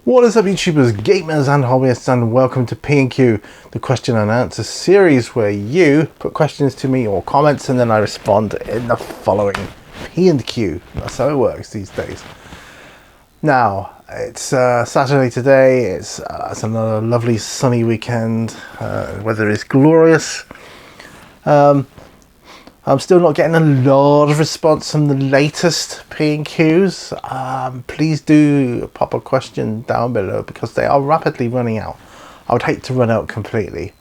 What is up, YouTubers, gamers and hobbyists, and welcome to P&Q, the question and answer series where you put questions to me or comments and then I respond in the following P&Q. That's how it works these days. Now, it's Saturday today. It's another lovely sunny weekend. Weather is glorious. I'm still not getting a lot of response from the latest P&Qs. Please do pop a question down below because they are rapidly running out. I would hate to run out completely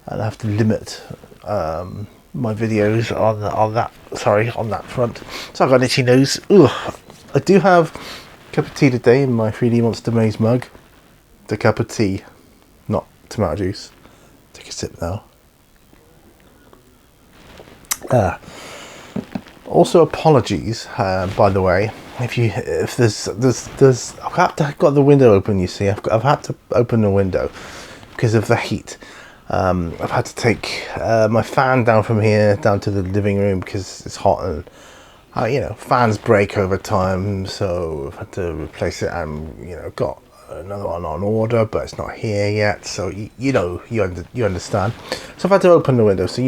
and have to limit my videos on that front. So I've got an itchy nose. Ugh. I do have a cup of tea today in my 3D Monster Maze mug. The cup of tea, not tomato juice. Take a sip now. Also, apologies, by the way, if there's I've got the window open. You see, I've had to open the window because of the heat. I've had to take my fan down from here down to the living room because it's hot and fans break over time, so I've had to replace it and got another one on order, but it's not here yet, so you understand. So I've had to open the window, so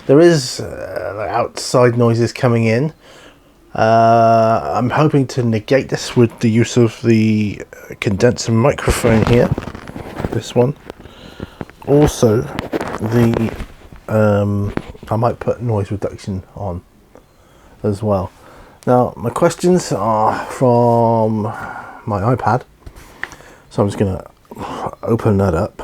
there is outside noises coming in. I'm hoping to negate this with the use of the condenser microphone here, this one. Also I might put noise reduction on as well. Now my questions are from my iPad. So I'm just going to open that up.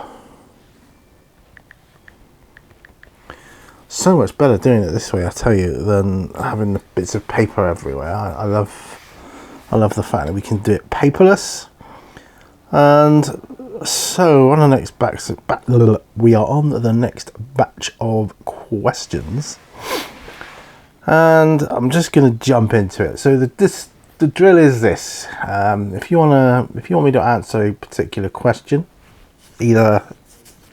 So much better doing it this way, I tell you, than having the bits of paper everywhere. I love the fact that we can do it paperless. And so on the next we are on the next batch of questions, and I'm just going to jump into it. So the drill is this: if you want me to answer a particular question, either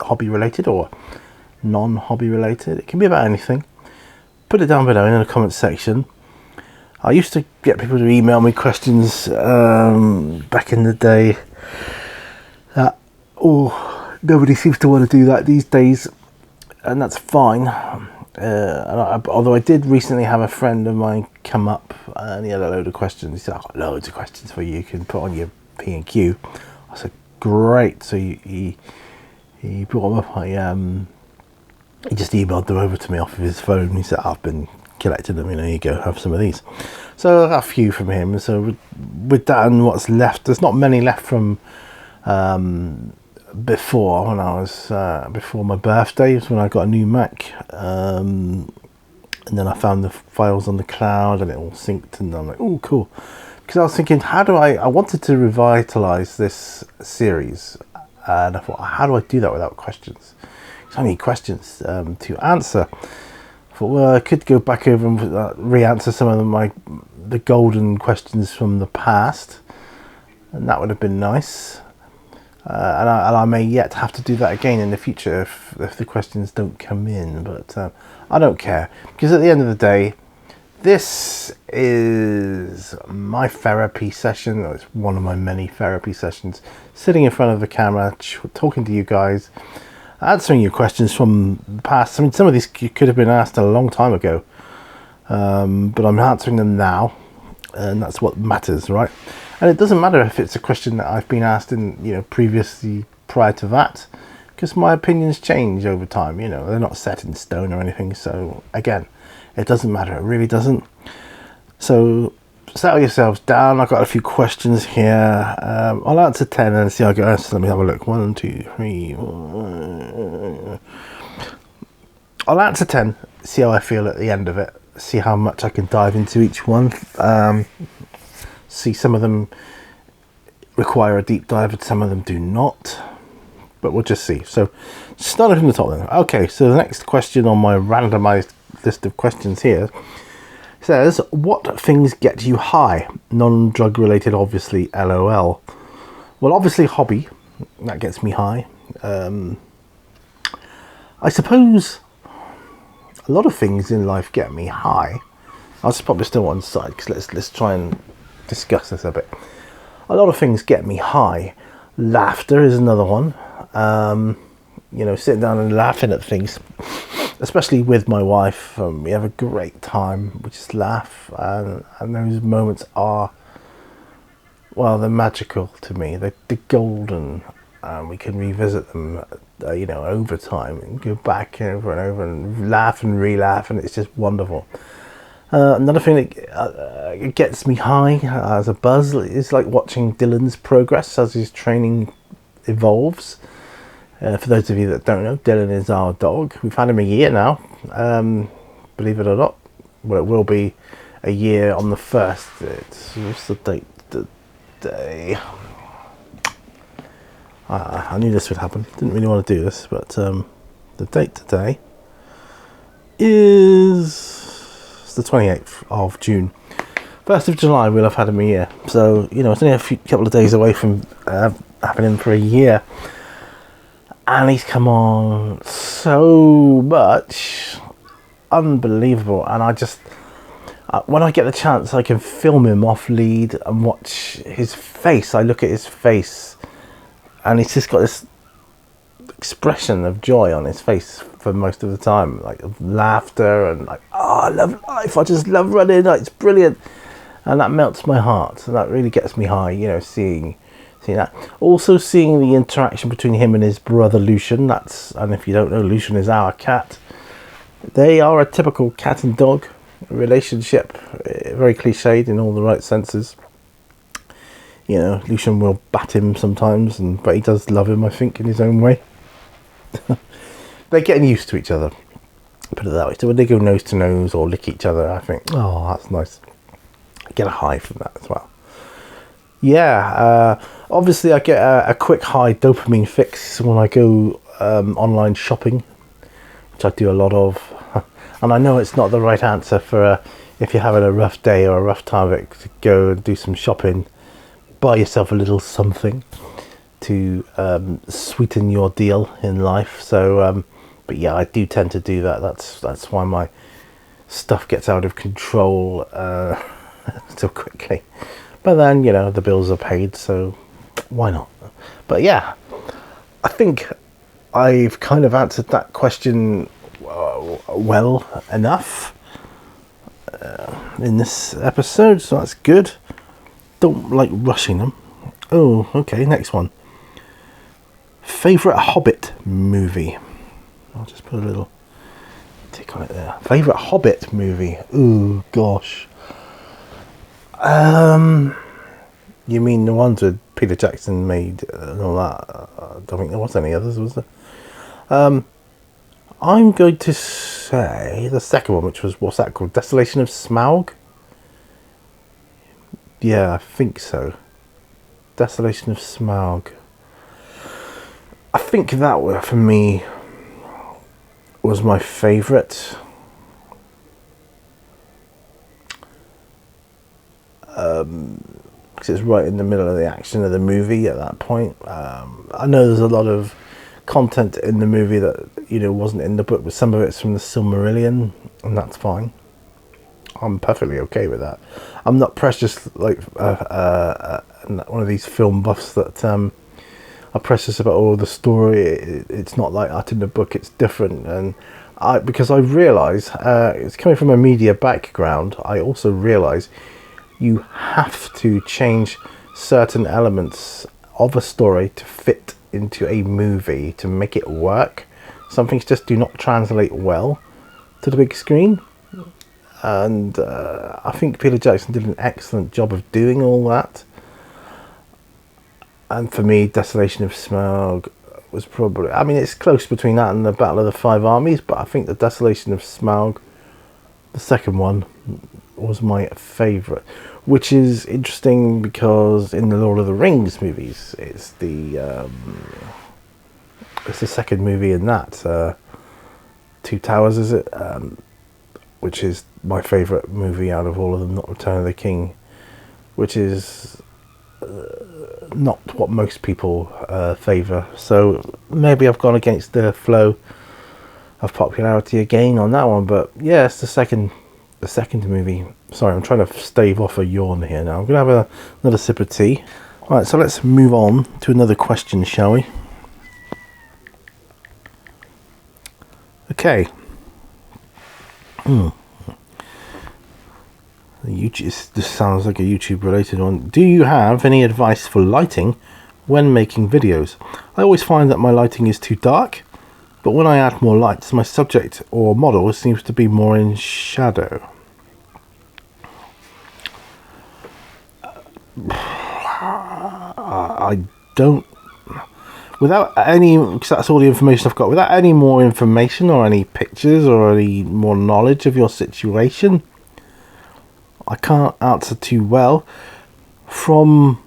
hobby related or non-hobby related, it can be about anything, put it down below in the comment section. I used to get people to email me questions back in the day. Nobody seems to want to do that these days, and that's fine. Although I did recently have a friend of mine come up and he had a load of questions. He said, "I've got loads of questions for you. You can put on your P&Q." I said, "Great." So he brought them up. He just emailed them over to me off of his phone. He said, "I've been collecting them. Here you go. Have some of these." So I got a few from him. So with that and what's left, there's not many left from before when I was before my birthday was when I got a new Mac, and then I found the files on the cloud and it all synced, and I'm like, oh cool, because I was thinking, I wanted to revitalize this series, and I thought, how do I do that without questions? So I need questions to answer. I thought, well, I could go back over and re-answer some of the golden questions from the past, and that would have been nice. And I may yet have to do that again in the future if the questions don't come in, but I don't care, because at the end of the day, this is my therapy session. It's one of my many therapy sessions, sitting in front of the camera, talking to you guys, answering your questions from the past. I mean, some of these could have been asked a long time ago, but I'm answering them now, and that's what matters, right? And it doesn't matter if it's a question that I've been asked in previously prior to that, because my opinions change over time. They're not set in stone or anything. So again, it doesn't matter. It really doesn't. So settle yourselves down. I've got a few questions here. I'll answer 10 and see how I go. So let me have a look. 1, 2, 3. I'll answer 10. See how I feel at the end of it. See how much I can dive into each one. See, some of them require a deep dive and some of them do not, but we'll just see. So starting from the top then. Okay, so the next question on my randomized list of questions here says, what things get you high? Non-drug related, obviously, LOL. Well, obviously hobby, that gets me high. I suppose a lot of things in life get me high. I'll just pop this to one side because let's try and discuss this a bit. A lot of things get me high. Laughter is another one. Sitting down and laughing at things, especially with my wife. We have a great time. We just laugh, and those moments are, well, they're magical to me. They're golden. We can revisit them, over time and go back over and over and laugh and re-laugh, and it's just wonderful. Another thing that gets me high as a buzz is like watching Dylan's progress as his training evolves. For those of you that don't know, Dylan is our dog. We've had him a year now, believe it or not. Well, it will be a year on the 1st. What's the date today? I knew this would happen. Didn't really want to do this, but the date today is the 28th of June. 1st of July we'll have had him a year. So, it's only a couple of days away from having him for a year. And he's come on so much. Unbelievable. And I just, when I get the chance, I can film him off lead and watch his face. I look at his face and he's just got this expression of joy on his face for most of the time. Like laughter and like, oh, I love life. I just love running. Like, it's brilliant. And that melts my heart. And that really gets me high, seeing that. Also seeing the interaction between him and his brother Lucian. And if you don't know, Lucian is our cat. They are a typical cat and dog relationship, very cliched in all the right senses. Lucian will bat him sometimes, but he does love him, I think, in his own way. They're getting used to each other, put it that way. So when they go nose to nose or lick each other, I think, oh, that's nice. I get a high from that as well. Yeah, obviously I get a quick high dopamine fix when I go online shopping, which I do a lot of. And I know it's not the right answer for if you're having a rough day or a rough time of it, to go and do some shopping, buy yourself a little something to sweeten your deal in life. So, but yeah, I do tend to do that. That's why my stuff gets out of control so quickly. But then, the bills are paid, so why not? But yeah, I think I've kind of answered that question well enough in this episode, so that's good. Don't like rushing them. Oh, okay, next one. Favourite Hobbit movie? I'll just put a little tick on it there. Favourite Hobbit movie? Ooh, gosh. You mean the ones with Peter Jackson made and all that? I don't think there was any others, was there? I'm going to say the second one, which was, what's that called? Desolation of Smaug? Yeah, I think so. Desolation of Smaug. I think that, for me, was my favourite. Because it's right in the middle of the action of the movie at that point. I know there's a lot of content in the movie that wasn't in the book, but some of it's from the Silmarillion, and that's fine. I'm perfectly okay with that. I'm not precious like one of these film buffs that are precious about the story. It's not like that in the book. It's different, and because I realise it's coming from a media background. I also realise you have to change certain elements of a story to fit into a movie to make it work. Some things just do not translate well to the big screen, and I think Peter Jackson did an excellent job of doing all that. And for me, Desolation of Smaug was probably, I mean, it's close between that and the Battle of the Five Armies, but I think the Desolation of Smaug, the second one, was my favourite, which is interesting because in the Lord of the Rings movies, it's the second movie in that. Two Towers, is it? Which is my favourite movie out of all of them, not Return of the King, which is not what most people favour. So maybe I've gone against the flow of popularity again on that one. But yeah, it's the second movie. Sorry, I'm trying to stave off a yawn here now. I'm going to have another sip of tea. Right, so let's move on to another question, shall we? Okay. This sounds like a YouTube related one. Do you have any advice for lighting when making videos? I always find that my lighting is too dark, but when I add more lights, my subject or model seems to be more in shadow. I don't, without any, because that's all the information I've got, without any more information or any pictures or any more knowledge of your situation, I can't answer too well. From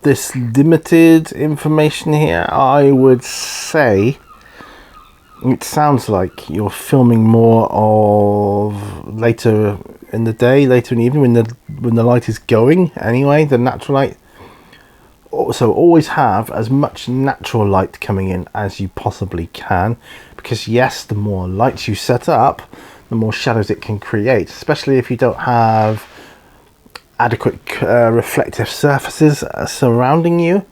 this limited information here, I would say it sounds like you're filming more of later in the day, later in the evening, when the light is going anyway, the natural light. So always have as much natural light coming in as you possibly can, because yes, the more lights you set up, the more shadows it can create, especially if you don't have adequate reflective surfaces surrounding you.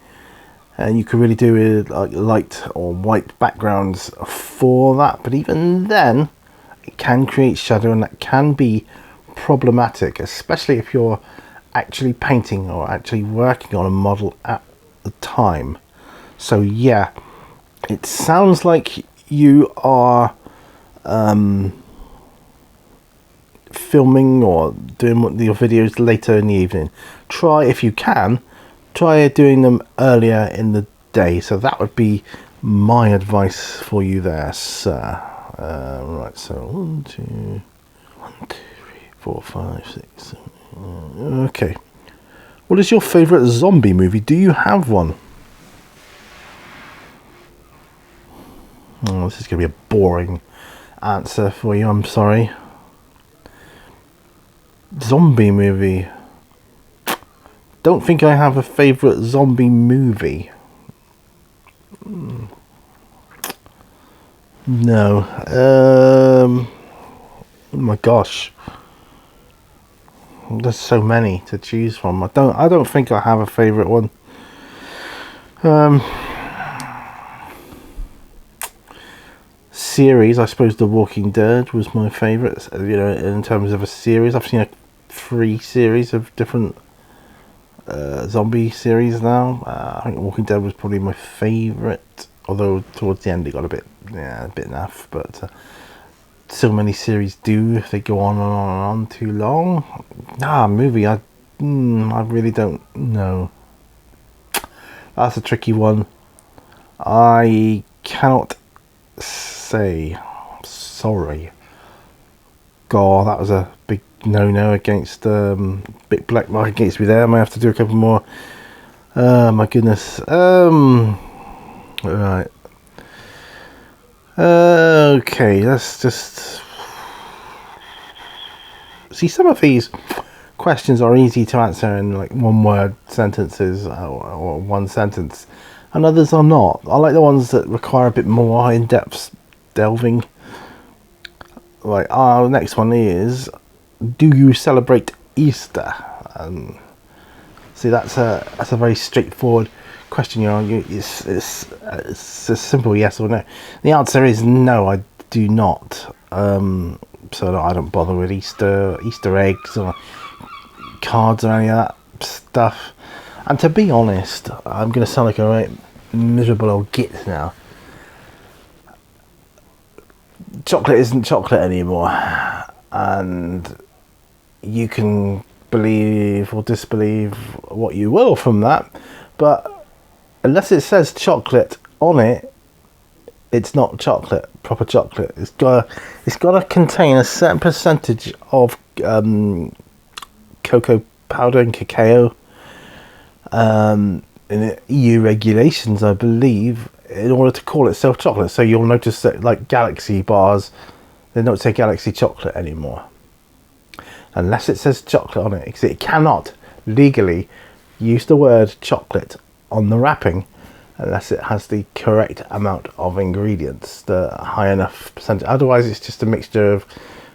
And you can really do with like light or white backgrounds for that, but even then it can create shadow, and that can be problematic, especially if you're actually painting or actually working on a model at the time. So yeah, it sounds like you are filming or doing your videos later in the evening. Try, if you can, try doing them earlier in the day. So that would be my advice for you there, sir. Right, so 1, 2, 3, 4, 5, 6, 7. Okay. What is your favourite zombie movie? Do you have one? Oh, this is going to be a boring answer for you, I'm sorry. Zombie movie. Don't think I have a favourite zombie movie. No. Oh my gosh. There's so many to choose from. I don't think I have a favourite one. Series, I suppose The Walking Dead was my favourite. You know, in terms of a series, I've seen 3 series of different zombie series now. I think Walking Dead was probably my favourite, although towards the end it got a bit naff, but so many series do, if they go on and on and on too long. Movie, I really don't know. That's a tricky one. I cannot say. Sorry. God, that was a big no against big black mark against me there. I might have to do a couple more. My goodness. Right. Okay, let's just see. Some of these questions are easy to answer in like one word sentences or one sentence, and others are not. I like the ones that require a bit more in-depth delving. Right, our next one is, do you celebrate Easter? See, that's a very straightforward question. You know, it's a simple yes or no. The answer is no, I do not. So I don't bother with Easter eggs or cards or any of that stuff. And to be honest, I'm going to sound like a right miserable old git now. Chocolate isn't chocolate anymore, and you can believe or disbelieve what you will from that, but unless it says chocolate on it, it's not chocolate, proper chocolate. It's got to contain a certain percentage of cocoa powder and cacao. In the EU regulations, I believe, in order to call itself chocolate. So you'll notice that like Galaxy bars, they don't say Galaxy chocolate anymore, unless it says chocolate on it, because it cannot legally use the word chocolate on the wrapping unless it has the correct amount of ingredients, the high enough percentage. Otherwise it's just a mixture of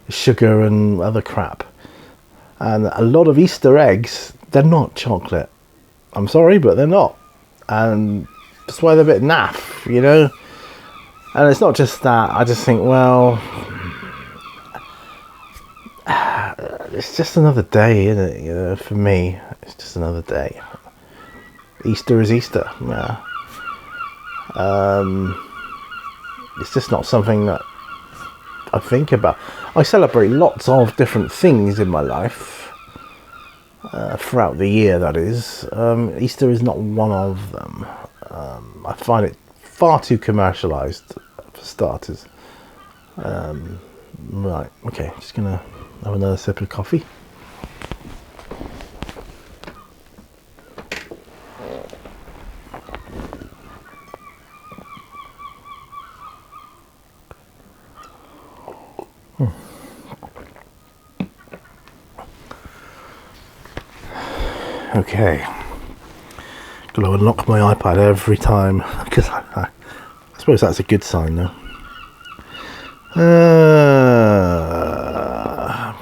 sugar and other crap. And a lot of Easter eggs they're not chocolate. I'm sorry, but they're not. And that's why they're a bit naff, you know? And it's not just that. I just think, well, it's just another day, isn't it? You know, for me, it's just another day. Easter is Easter. Yeah. It's just not something that I think about. I celebrate lots of different things in my life throughout the year, that is. Easter is not one of them. I find it far too commercialised, for starters. Right, okay, just gonna have another sip of coffee. Okay, gotta unlock my iPad every time because I suppose that's a good sign though.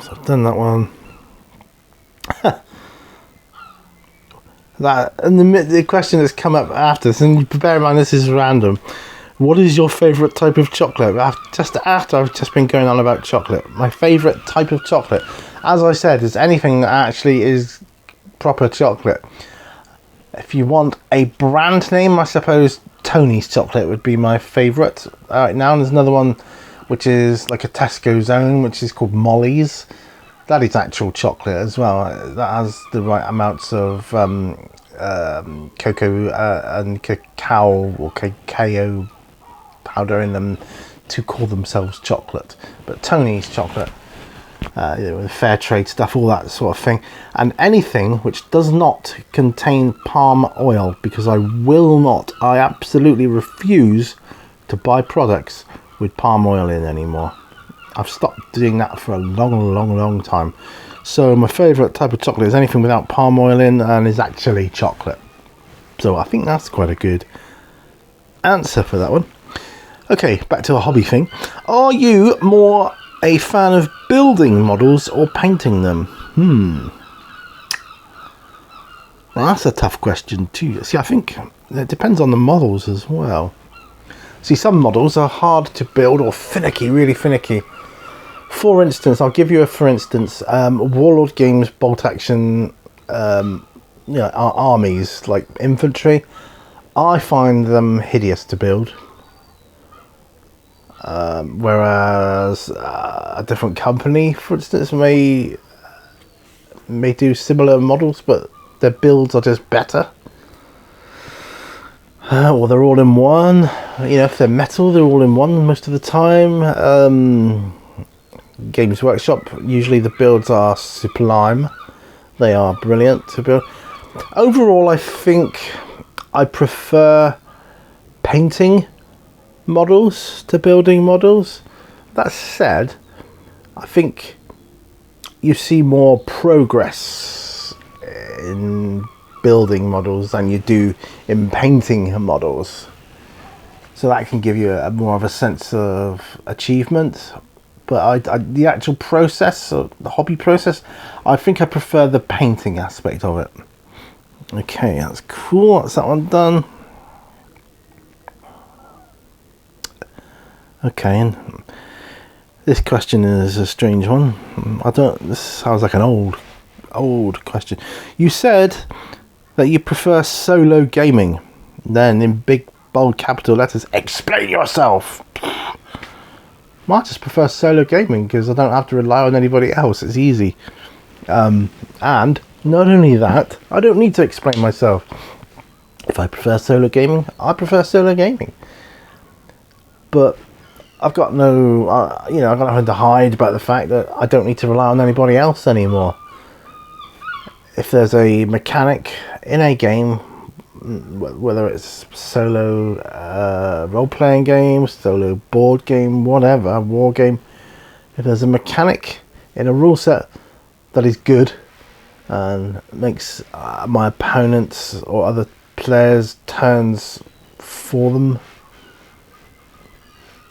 So I've done that one. That and the question that's come up after this, and bear in mind this is random. What is your favourite type of chocolate? Just after I've just been going on about chocolate, my favourite type of chocolate, as I said, is anything that actually is proper chocolate. If you want a brand name, I suppose Tony's chocolate would be my favourite right now. And there's another one which is like a Tesco's own, which is called Molly's. That is actual chocolate as well. That has the right amounts of cocoa and cacao or cacao powder in them to call themselves chocolate. But Tony's chocolate, with fair trade stuff, all that sort of thing, and anything which does not contain palm oil, because I absolutely refuse to buy products with palm oil in anymore. I've stopped doing that for a long time. So my favourite type of chocolate is anything without palm oil in and is actually chocolate. So I think that's quite a good answer for that one. Okay, back to a hobby thing. Are you more a fan of building models or painting them? Well, that's a tough question too. See, I think it depends on the models as well. See, some models are hard to build or finicky, really finicky. For instance, I'll give you a for instance. Warlord Games bolt action, armies like infantry. I find them hideous to build. Whereas a different company, for instance, may do similar models, but their builds are just better. Or they're all in one. You know, if they're metal, they're all in one most of the time. Games Workshop, usually the builds are sublime. They are brilliant to build. Overall, I think I prefer painting models to building models. That said, I think you see more progress in building models than you do in painting models, so that can give you more of a sense of achievement. But the actual process, or the hobby process, I think I prefer the painting aspect of it. Okay, that's cool. That's that one done. Okay, and this question is a strange one. This sounds like an old question. You said that you prefer solo gaming. Then in big bold capital letters, explain yourself. I just prefer solo gaming because I don't have to rely on anybody else. It's easy. And not only that, I don't need to explain myself. If I prefer solo gaming, I prefer solo gaming. But I've got I've got nothing to hide about the fact that I don't need to rely on anybody else anymore. If there's a mechanic in a game, whether it's solo role-playing game, solo board game, whatever, war game, if there's a mechanic in a rule set that is good and makes my opponents or other players' turns for them,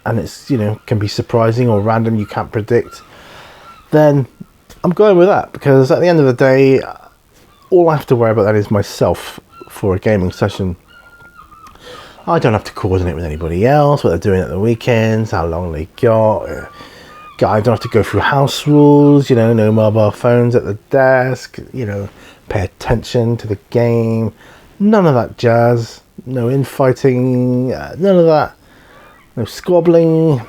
and it's, can be surprising or random, you can't predict, then I'm going with that, because at the end of the day, all I have to worry about then is myself for a gaming session. I don't have to coordinate with anybody else, what they're doing at the weekends, how long they got. I don't have to go through house rules, no mobile phones at the desk, pay attention to the game. None of that jazz. No infighting, none of that. No squabbling.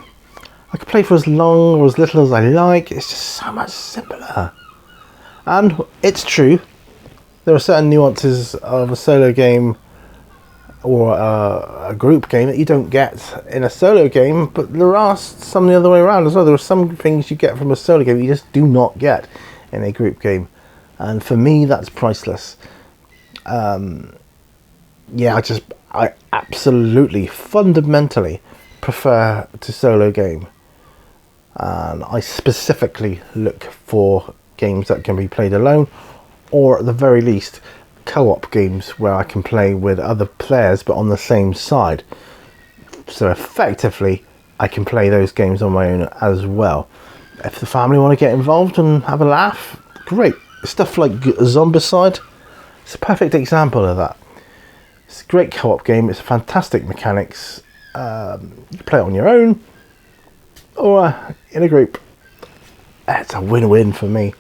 I can play for as long or as little as I like. It's just so much simpler. And it's true, there are certain nuances of a solo game or a group game that you don't get in a solo game, but there are some the other way around as well. There are some things you get from a solo game you just do not get in a group game, and for me that's priceless. I absolutely fundamentally prefer to solo game, and I specifically look for games that can be played alone, or at the very least co-op games where I can play with other players but on the same side. So effectively I can play those games on my own as well. If the family want to get involved and have a laugh, great. Stuff like Zombicide, it's a perfect example of that. It's a great co-op game, it's fantastic mechanics. You play it on your own or in a group. It's a win-win for me.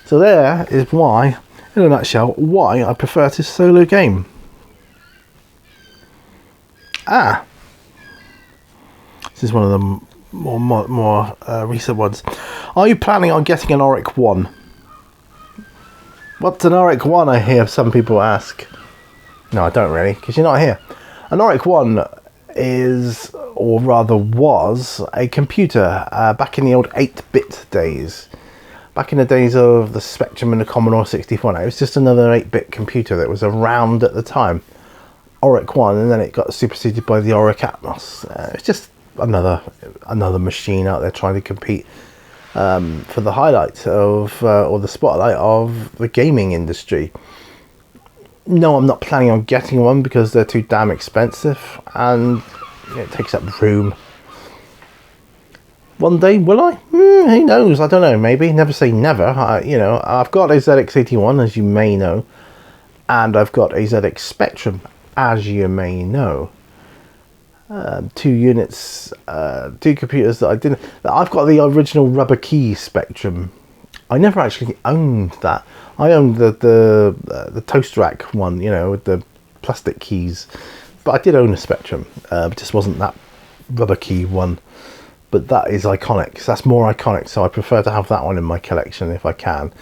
So there is why, in a nutshell, why I prefer to solo game. This is one of the more recent ones. Are you planning on getting an Auric 1? What's an Auric 1, I hear some people ask. No, I don't really, because you're not here. An Auric 1 is, or rather was, a computer back in the old 8-bit days. Back in the days of the Spectrum and the Commodore 64, it was just another 8-bit computer that was around at the time. Auric 1, and then it got superseded by the Auric Atmos. It's just another machine out there trying to compete for the highlight of, or the spotlight of the gaming industry. No, I'm not planning on getting one because they're too damn expensive, and it takes up room. One day, will I? Who knows? I don't know. Maybe. Never say never. I've got a ZX81, as you may know, and I've got a ZX Spectrum, as you may know. 2 units, 2 computers that I didn't. I've got the original rubber key Spectrum. I never actually owned that. I owned the toast rack one, with the plastic keys. But I did own a Spectrum. It just wasn't that rubber key one. But that is iconic. So that's more iconic. So I prefer to have that one in my collection if I can.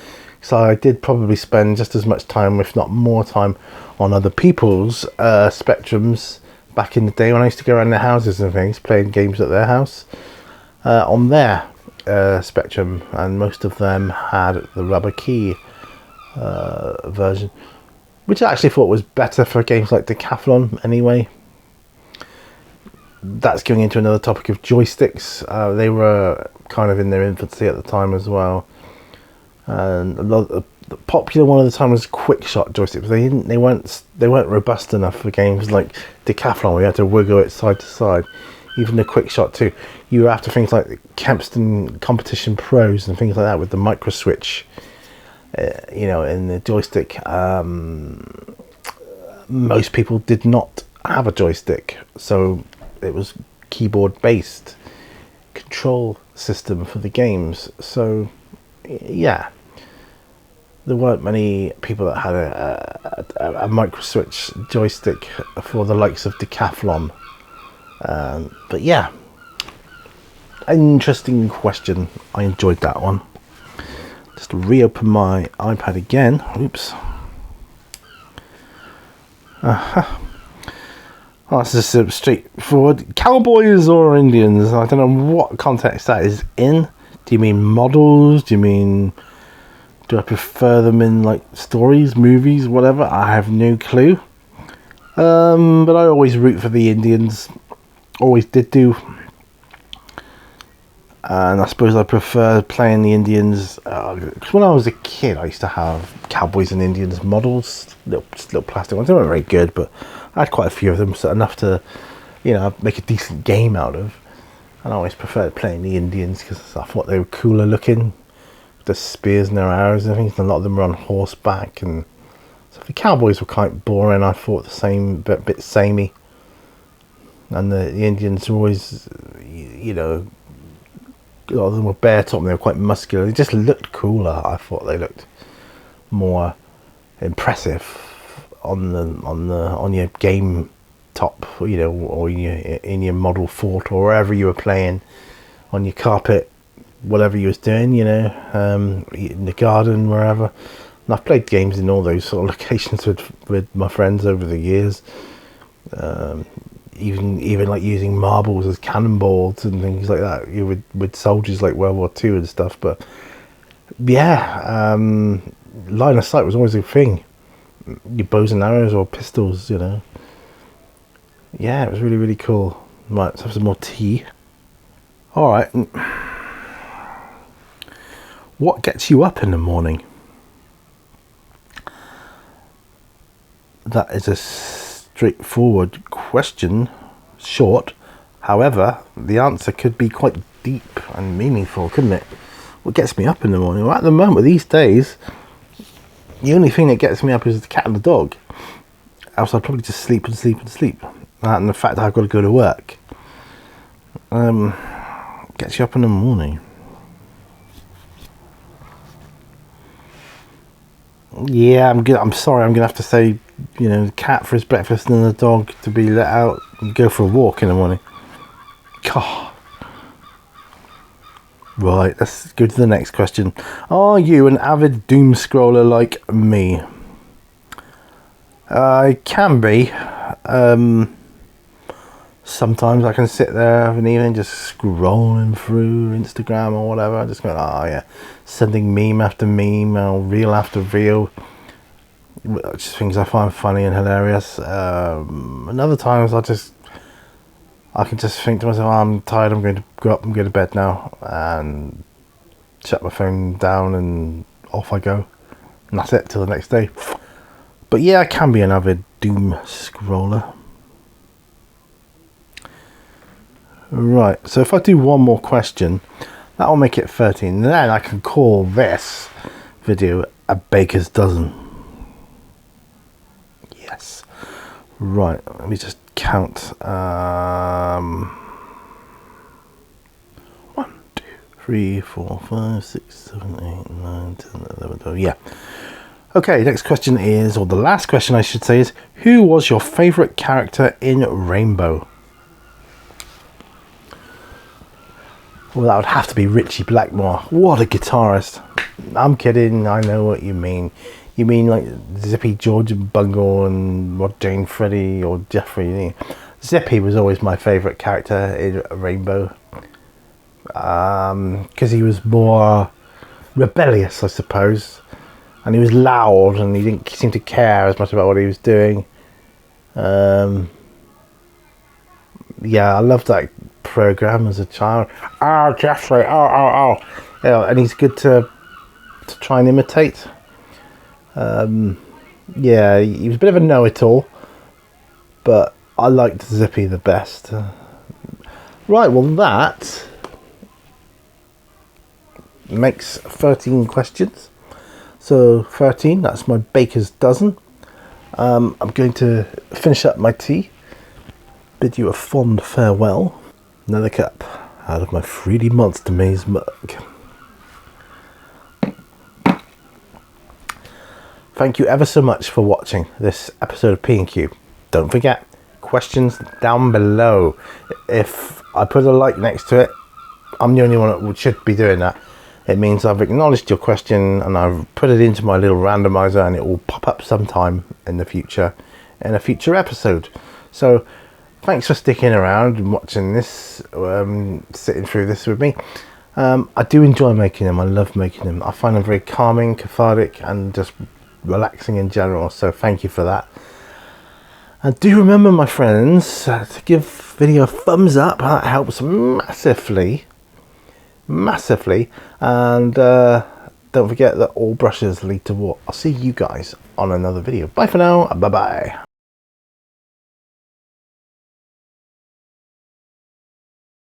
So I did probably spend just as much time, if not more time, on other people's Spectrums back in the day when I used to go around their houses and things, playing games at their house on their Spectrum, and most of them had the rubber key version, which I actually thought was better for games like Decathlon anyway. That's going into another topic of joysticks. They were kind of in their infancy at the time as well, and the popular one at the time was quick shot joysticks. They weren't robust enough for games like Decathlon where you had to wiggle it side to side. Even the quick shot too, you were after things like Kempston Competition Pros and things like that with the micro switch, in the joystick. Most people did not have a joystick, so it was keyboard based control system for the games. So yeah, there weren't many people that had a micro switch joystick for the likes of Decathlon. But yeah, interesting question. I enjoyed that one. Just reopen my iPad again. Oops. Oh, this is straightforward. Cowboys or Indians? I don't know what context that is in. Do you mean models? Do I prefer them in like stories, movies, whatever? I have no clue. But I always root for the Indians. Always did do. And I suppose I prefer playing the Indians. Because when I was a kid, I used to have Cowboys and Indians models. Little plastic ones. They weren't very good, but I had quite a few of them, so enough to, make a decent game out of. And I always preferred playing the Indians because I thought they were cooler looking, with the spears and their arrows and things. And a lot of them were on horseback, and So the cowboys were quite boring. I thought the same, bit samey. And the Indians were always, you know, a lot of them were bare top and they were quite muscular. They just looked cooler. I thought they looked more impressive on your game top, you know, or in your model fort or wherever you were playing, on your carpet, whatever you was doing, you know, in the garden, wherever. And I've played games in all those sort of locations with my friends over the years. Even like using marbles as cannonballs and things like that, you with soldiers like World War II and stuff. But yeah, line of sight was always a thing. Your bows and arrows or pistols, you know. Yeah, it was really, really cool. Right, let's have some more tea. All right. What gets you up in the morning? That is a straightforward question, short. However, the answer could be quite deep and meaningful, couldn't it? What gets me up in the morning? Well, at the moment, these days, the only thing that gets me up is the cat and the dog. Else I'd probably just sleep and sleep and sleep. And the fact that I've got to go to work gets you up in the morning. Yeah, I'm sorry, I'm gonna have to say, you know, the cat for his breakfast and the dog to be let out and go for a walk in the morning. God. Right, let's go to the next question. Are you an avid doom scroller like me? I can be. Sometimes I can sit there of an evening just scrolling through Instagram or whatever, just going, oh yeah, sending meme after meme or reel after reel, just things I find funny and hilarious. And other times I can just think to myself, oh, I'm tired, I'm going to go up and go to bed now, and shut my phone down and off I go, and that's it till the next day. But yeah, I can be an avid doom scroller. Right, so if I do one more question, that will make it 13. Then I can call this video a baker's dozen. Yes. Right, let me just count. 1, 2, 3, 4, 5, 6, 7, 8, 9, 10, 11, 12. Yeah. Okay, next question is, or the last question I should say is, who was your favourite character in Rainbow? Well, that would have to be Ritchie Blackmore. What a guitarist. I'm kidding, I know what you mean. You mean like Zippy, George and Bungle and Rod, Jane, Freddie or Jeffrey. Zippy was always my favourite character in Rainbow. Because he was more rebellious, I suppose. And he was loud and he didn't seem to care as much about what he was doing. Yeah, I loved that program as a child. Oh, Jeffrey, oh. Yeah, and he's good to try and imitate. Yeah, he was a bit of a know-it-all, but I liked Zippy the best. Right, well that makes 13 questions. So 13, that's my baker's dozen. I'm going to finish up my tea, bid you a fond farewell. Another cup out of my Fruity Monster Maze mug. Thank you ever so much for watching this episode of P&Q. Don't forget, questions down below. If I put a like next to it, I'm the only one that should be doing that. It means I've acknowledged your question and I've put it into my little randomizer and it will pop up sometime in the future, in a future episode. So thanks for sticking around and watching this, sitting through this with me. I do enjoy making them. I love making them. I find them very calming, cathartic and just relaxing in general. So thank you for that. And do remember, my friends, to give video a thumbs up. That helps massively. And don't forget that all brushes lead to water. I'll see you guys on another video. Bye for now. Bye bye.